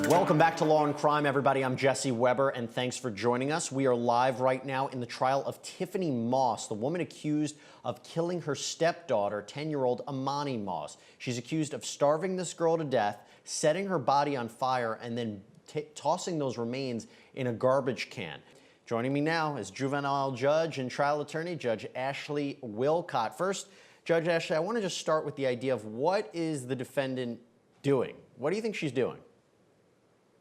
Welcome back to Law and Crime, everybody. I'm Jesse Weber, and thanks for joining us. We are live right now in the trial of Tiffany Moss, the woman accused of killing her stepdaughter, 10-year-old Amani Moss. She's accused of starving this girl to death, setting her body on fire, and then tossing those remains in a garbage can. Joining me now is juvenile judge and trial attorney, Judge Ashley Willcott. First, Judge Ashley, I want to just start with the idea of what is the defendant doing? What do you think she's doing?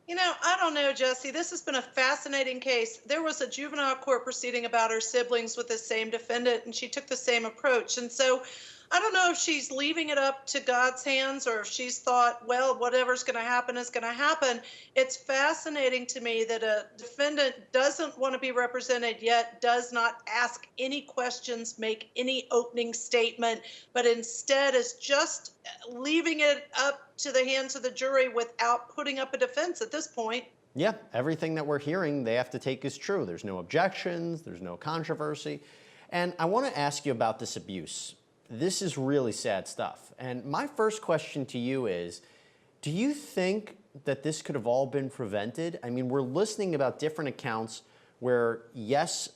You know, I don't know, Jesse. This has been a fascinating case. There was a juvenile court proceeding about her siblings with the same defendant, and she took the same approach. And so I don't know if she's leaving it up to God's hands or if she's thought, well, whatever's going to happen is going to happen. It's fascinating to me that a defendant doesn't want to be represented, yet does not ask any questions, make any opening statement, but instead is just leaving it up to the hands of the jury without putting up a defense at this point. Yeah, everything that we're hearing, they have to take as true. There's no objections, there's no controversy. And I want to ask you about this abuse. This is really sad stuff. And my first question to you is, do you think that this could have all been prevented? I mean, we're listening about different accounts where, yes,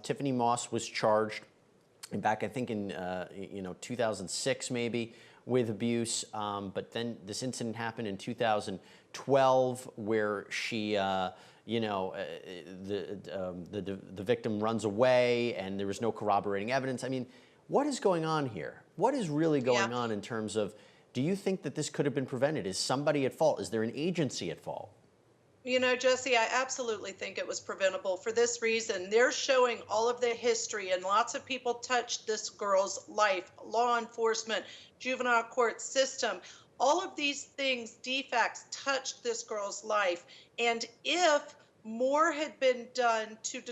Tiffany Moss was charged back, I think in 2006 maybe, with abuse, but then this incident happened in 2012 where she, the victim runs away and there was no corroborating evidence. I mean, what is going on here? What is really going on in terms of, do you think that this could have been prevented? Is somebody at fault? Is there an agency at fault? You know, Jesse, I absolutely think it was preventable for this reason. They're showing all of the history, and lots of people touched this girl's life, law enforcement, juvenile court system. All of these things, defects, touched this girl's life. And if more had been done to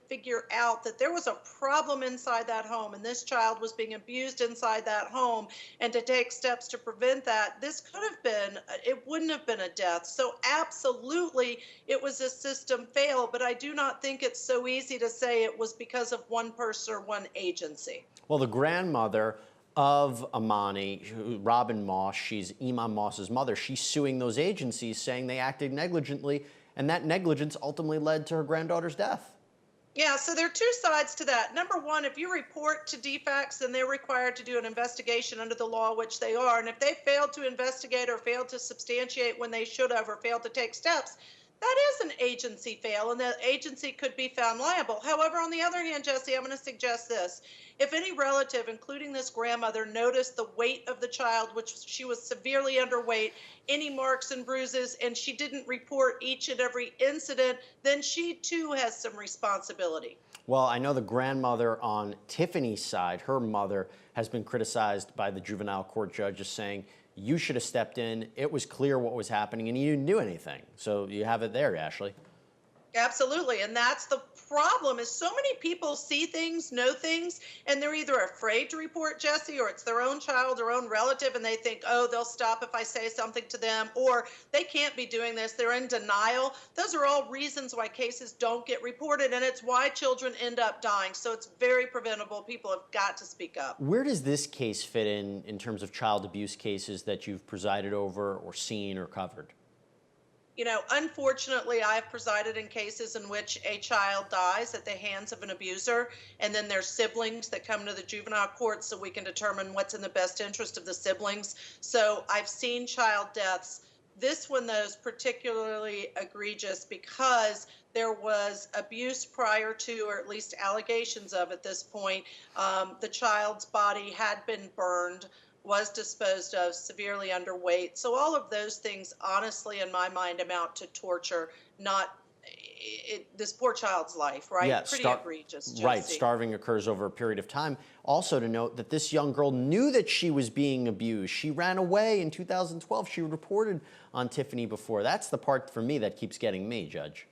figure out that there was a problem inside that home and this child was being abused inside that home, and to take steps to prevent that, this could have been, it wouldn't have been a death. So absolutely, it was a system fail, but I do not think it's so easy to say it was because of one person or one agency. Well, the grandmother of Amani, Robin Moss, she's Imam Moss's mother, she's suing those agencies saying they acted negligently, and that negligence ultimately led to her granddaughter's death. Yeah, so there are two sides to that. Number one, if you report to defects, then they're required to do an investigation under the law, which they are. And if they failed to investigate or failed to substantiate when they should have, or failed to take steps, that is an agency fail, and the agency could be found liable. However, on the other hand, Jesse, I'm going to suggest this. If any relative, including this grandmother, noticed the weight of the child, which she was severely underweight, any marks and bruises, and she didn't report each and every incident, then she too has some responsibility. Well, I know the grandmother on Tiffany's side, her mother, has been criticized by the juvenile court judges saying, you should have stepped in. It was clear what was happening, and you didn't do anything. So you have it there, Ashley. Absolutely. And that's the problem, is so many people see things, know things, and they're either afraid to report, Jesse, or it's their own child or own relative, and they think, oh, they'll stop if I say something to them, or they can't be doing this. They're in denial. Those are all reasons why cases don't get reported, and it's why children end up dying. So it's very preventable. People have got to speak up. Where does this case fit in terms of child abuse cases that you've presided over or seen or covered? You know, unfortunately, I've presided in cases in which a child dies at the hands of an abuser, and then there's siblings that come to the juvenile court so we can determine what's in the best interest of the siblings. So I've seen child deaths. This one, though, is particularly egregious because there was abuse prior to, or at least allegations of at this point. The child's body had been burned, was disposed of, severely underweight. So all of those things, honestly, in my mind, amount to torture, not this poor child's life, right? Yeah, pretty egregious, Jesse. Right, starving occurs over a period of time. Also to note that this young girl knew that she was being abused. She ran away in 2012. She reported on Tiffany before. That's the part for me that keeps getting me, Judge.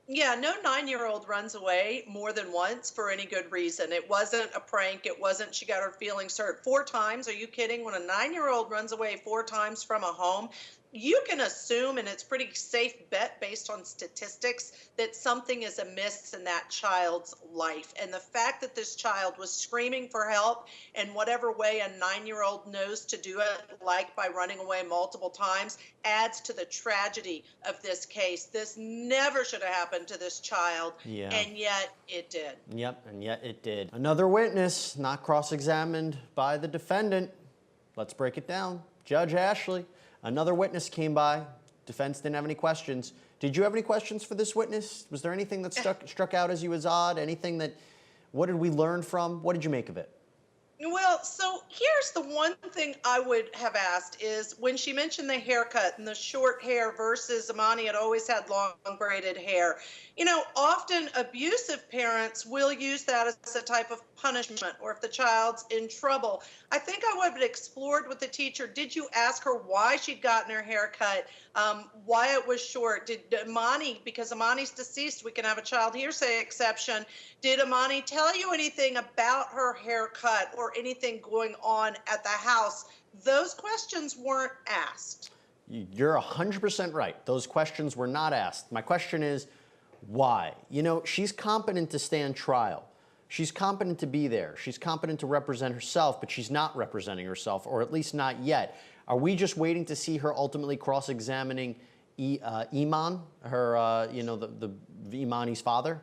Yeah, no 9-year-old runs away more than once for any good reason. It wasn't a prank. It wasn't she got her feelings hurt 4 times. Are you kidding? When a 9-year-old runs away 4 times from a home, you can assume, and it's pretty safe bet based on statistics, that something is amiss in that child's life. And the fact that this child was screaming for help in whatever way a 9-year-old knows to do it, like by running away multiple times, adds to the tragedy of this case. This never should have happened to this child, Yeah. and yet it did. Yep, and yet it did. Another witness not cross-examined by the defendant. Let's break it down. Judge Ashley, another witness came by. Defense didn't have any questions. Did you have any questions for this witness? Was there anything that struck out as you as odd? Anything that, what did we learn from? What did you make of it? Well, so here's the one thing I would have asked is when she mentioned the haircut and the short hair versus Amani had always had long braided hair. You know, often abusive parents will use that as a type of punishment, or if the child's in trouble. I think I would have explored with the teacher. Did you ask her why she'd gotten her hair cut, why it was short? Did Amani, because Amani's deceased, we can have a child hearsay exception. Did Amani tell you anything about her haircut or anything going on at the house? Those questions weren't asked. You're 100% right. Those questions were not asked. My question is, why? You know, she's competent to stand trial. She's competent to be there. She's competent to represent herself, but she's not representing herself, or at least not yet. Are we just waiting to see her ultimately cross-examining Iman, her, you know, the Imani's father?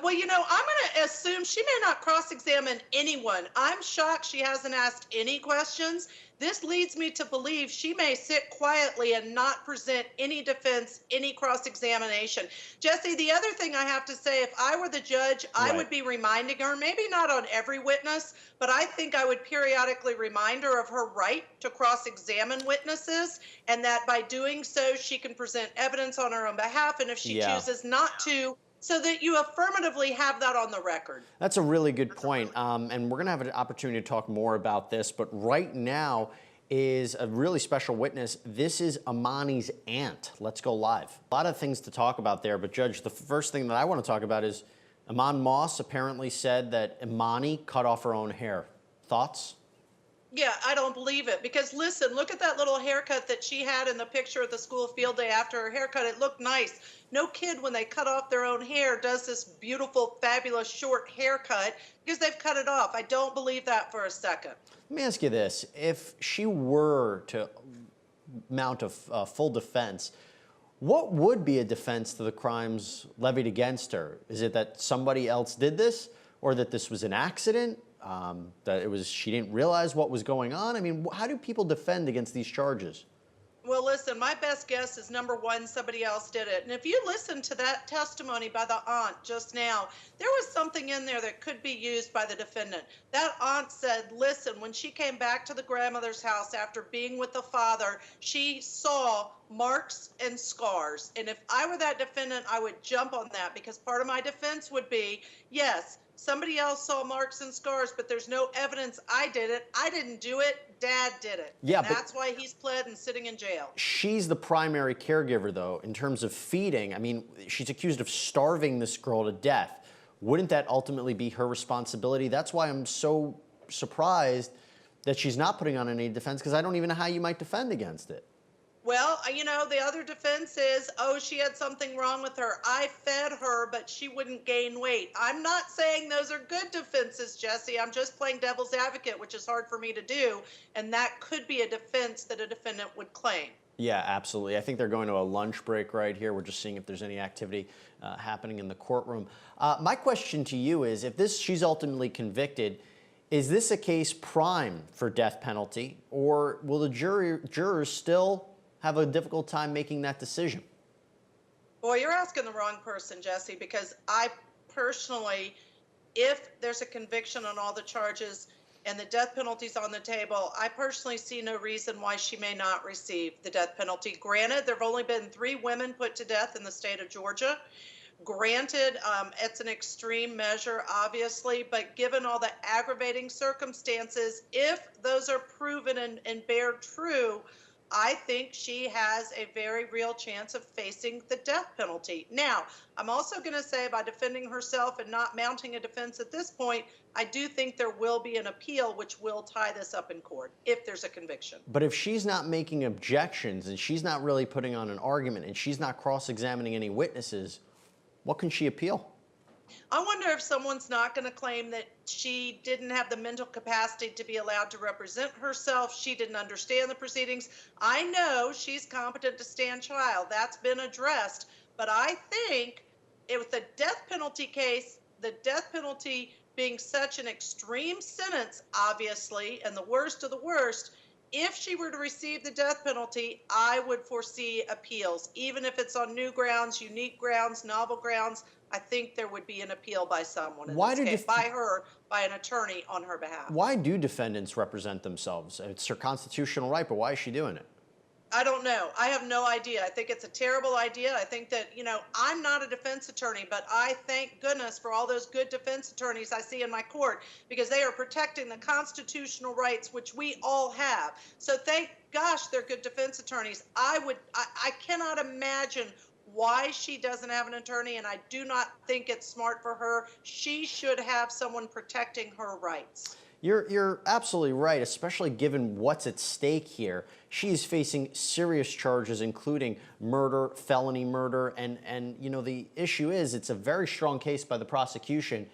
Well, you know, I'm going to assume she may not cross-examine anyone. I'm shocked she hasn't asked any questions. This leads me to believe she may sit quietly and not present any defense, any cross-examination. Jesse, the other thing I have to say, if I were the judge, I would be reminding her, maybe not on every witness, but I think I would periodically remind her of her right to cross-examine witnesses, and that by doing so, she can present evidence on her own behalf, and if she chooses not to, so that you affirmatively have that on the record. That's a really good point. And we're going to have an opportunity to talk more about this. But right now is a really special witness. This is Amani's aunt. Let's go live. A lot of things to talk about there. But Judge, the first thing that I want to talk about is Iman Moss apparently said that Imani cut off her own hair. Thoughts? Yeah, I don't believe it. Because listen, look at that little haircut that she had in the picture at the school field day after her haircut. It looked nice. No kid, when they cut off their own hair, does this beautiful, fabulous short haircut because they've cut it off. I don't believe that for a second. Let me ask you this. If she were to mount a full defense, what would be a defense to the crimes levied against her? Is it that somebody else did this, or that this was an accident? That it was, she didn't realize what was going on? I mean, how do people defend against these charges? Well, listen, my best guess is number one, somebody else did it. And if you listen to that testimony by the aunt just now, there was something in there that could be used by the defendant. That aunt said, listen, when she came back to the grandmother's house after being with the father, she saw marks and scars. And if I were that defendant, I would jump on that, because part of my defense would be, yes, somebody else saw marks and scars, but there's no evidence I did it. I didn't do it. Dad did it. Yeah, and that's why he's pled and sitting in jail. She's the primary caregiver, though, in terms of feeding. I mean, she's accused of starving this girl to death. Wouldn't that ultimately be her responsibility? That's why I'm so surprised that she's not putting on any defense, because I don't even know how you might defend against it. Well, you know, the other defense is, oh, she had something wrong with her. I fed her, but she wouldn't gain weight. I'm not saying those are good defenses, Jesse. I'm just playing devil's advocate, which is hard for me to do. And that could be a defense that a defendant would claim. Yeah, absolutely. I think they're going to a lunch break right here. We're just seeing if there's any activity happening in the courtroom. My question to you is, if she's ultimately convicted, is this a case prime for death penalty, or will the jurors still have a difficult time making that decision? Boy, you're asking the wrong person, Jesse, because I personally, if there's a conviction on all the charges and the death penalty's on the table, I personally see no reason why she may not receive the death penalty. Granted, there have only been 3 women put to death in the state of Georgia. Granted, it's an extreme measure, obviously, but given all the aggravating circumstances, if those are proven and bear true, I think she has a very real chance of facing the death penalty. Now, I'm also going to say by defending herself and not mounting a defense at this point, I do think there will be an appeal which will tie this up in court if there's a conviction. But if she's not making objections and she's not really putting on an argument and she's not cross-examining any witnesses, what can she appeal? I wonder if someone's not going to claim that she didn't have the mental capacity to be allowed to represent herself. She didn't understand the proceedings. I know she's competent to stand trial. That's been addressed. But I think with the death penalty case, the death penalty being such an extreme sentence, obviously, and the worst of the worst, if she were to receive the death penalty, I would foresee appeals. Even if it's on new grounds, unique grounds, novel grounds, I think there would be an appeal by someone in this case, by her, by an attorney on her behalf. Why do defendants represent themselves? It's her constitutional right, but why is she doing it? I don't know. I have no idea. I think it's a terrible idea. I think that, I'm not a defense attorney, but I thank goodness for all those good defense attorneys I see in my court because they are protecting the constitutional rights which we all have. So thank gosh they're good defense attorneys. I cannot imagine why she doesn't have an attorney, and I do not think it's smart for her. She should have someone protecting her rights. You're absolutely right, especially given what's at stake here. She's facing serious charges, including murder, felony murder, and the issue is it's a very strong case by the prosecution,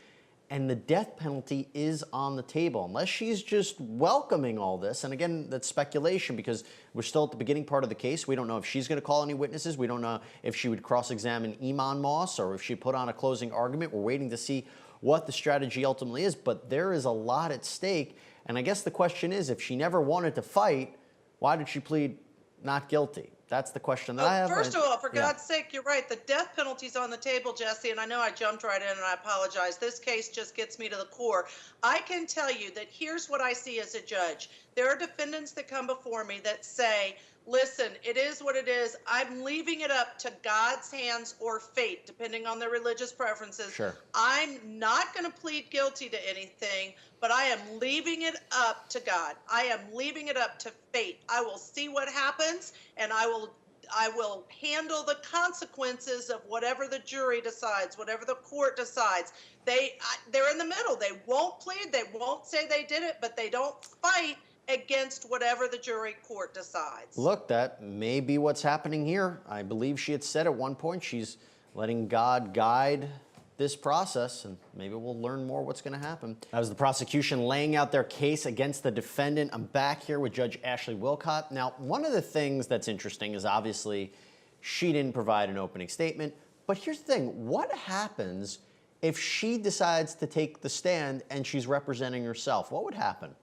and the death penalty is on the table. Unless she's just welcoming all this, and again, that's speculation because we're still at the beginning part of the case. We don't know if she's going to call any witnesses. We don't know if she would cross-examine Iman Moss or if she put on a closing argument. We're waiting to see what the strategy ultimately is, but there is a lot at stake. And I guess the question is, if she never wanted to fight, why did she plead not guilty? That's the question that I have. First of all, for God's sake, you're right. The death penalty's on the table, Jesse, and I know I jumped right in and I apologize. This case just gets me to the core. I can tell you that here's what I see as a judge. There are defendants that come before me that say, listen, it is what it is. I'm leaving it up to God's hands or fate, depending on their religious preferences. Sure. I'm not going to plead guilty to anything, but I am leaving it up to God. I am leaving it up to fate. I will see what happens, and I will handle the consequences of whatever the jury decides, whatever the court decides. They're in the middle. They won't plead. They won't say they did it, but they don't fight against whatever the jury court decides. Look, that may be what's happening here. I believe she had said at one point she's letting God guide this process, and maybe we'll learn more what's going to happen. As the prosecution laying out their case against the defendant, I'm back here with Judge Ashley Willcott. Now, one of the things that's interesting is obviously she didn't provide an opening statement, but here's the thing. What happens if she decides to take the stand and she's representing herself? What would happen?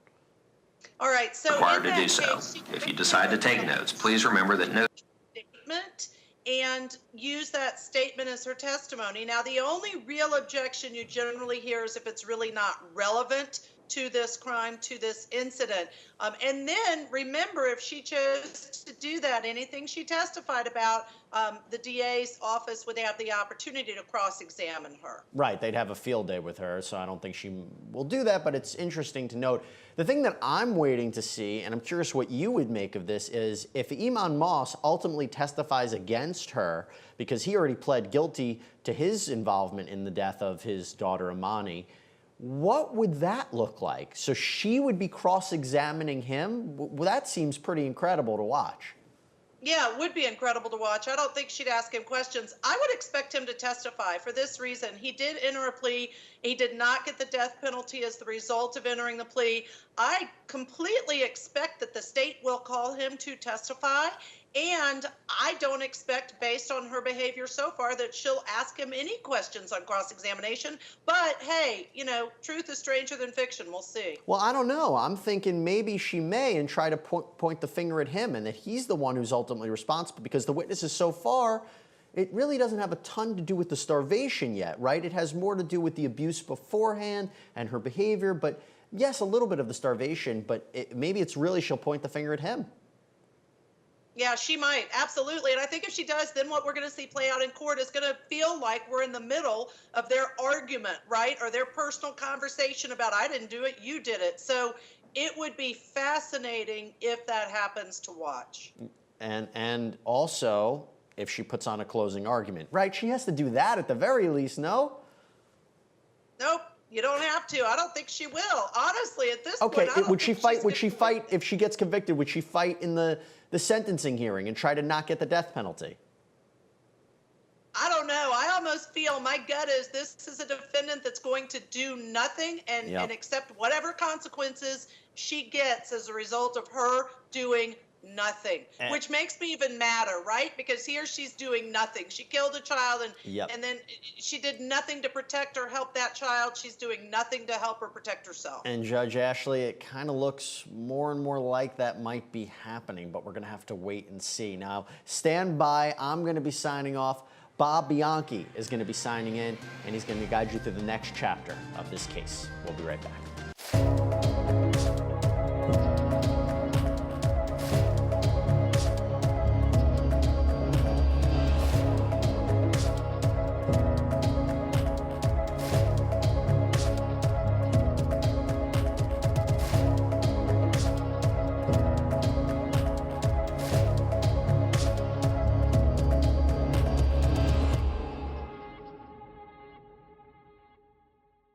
All right, so required to do so. If you decide to take notes, please remember that notes statement and use that statement as her testimony. Now, the only real objection you generally hear is if it's really not relevant to this crime, to this incident. And then remember, if she chose to do that, anything she testified about, the DA's office would have the opportunity to cross-examine her. Right, they'd have a field day with her, so I don't think she will do that, but it's interesting to note. The thing that I'm waiting to see, and I'm curious what you would make of this, is if Iman Moss ultimately testifies against her, because he already pled guilty to his involvement in the death of his daughter Imani, what would that look like? So she would be cross-examining him? Well, that seems pretty incredible to watch. Yeah, it would be incredible to watch. I don't think she'd ask him questions. I would expect him to testify for this reason. He did enter a plea. He did not get the death penalty as the result of entering the plea. I completely expect that the state will call him to testify. And I don't expect, based on her behavior so far, that she'll ask him any questions on cross-examination. But hey, truth is stranger than fiction. We'll see. Well, I don't know. I'm thinking maybe she may and try to point the finger at him and that he's the one who's ultimately responsible, because the witnesses so far, it really doesn't have a ton to do with the starvation yet, right? It has more to do with the abuse beforehand and her behavior. But yes, a little bit of the starvation, but maybe it's really she'll point the finger at him. Yeah, she might. Absolutely. And I think if she does, then what we're going to see play out in court is going to feel like we're in the middle of their argument, right? Or their personal conversation about, I didn't do it, you did it. So It would be fascinating if that happens to watch. And also, if she puts on a closing argument, right? She has to do that at the very least, no? Nope, you don't have to. I don't think she will. Honestly, at this Okay, point, I don't would she think fight? she's Would she gonna fight if she gets convicted? Would she fight in the sentencing hearing and try to not get the death penalty? I don't know. I almost feel my gut is this is a defendant that's going to do nothing and, Yep. and accept whatever consequences she gets as a result of her doing nothing, which makes me even madder, right? Because here she's doing nothing. She killed a child Yep. and then she did nothing to protect or help that child. She's doing nothing to help or protect herself. And Judge Ashley, it kind of looks more and more like that might be happening, but we're going to have to wait and see. Now, stand by. I'm going to be signing off. Bob Bianchi is going to be signing in, and he's going to guide you through the next chapter of this case. We'll be right back.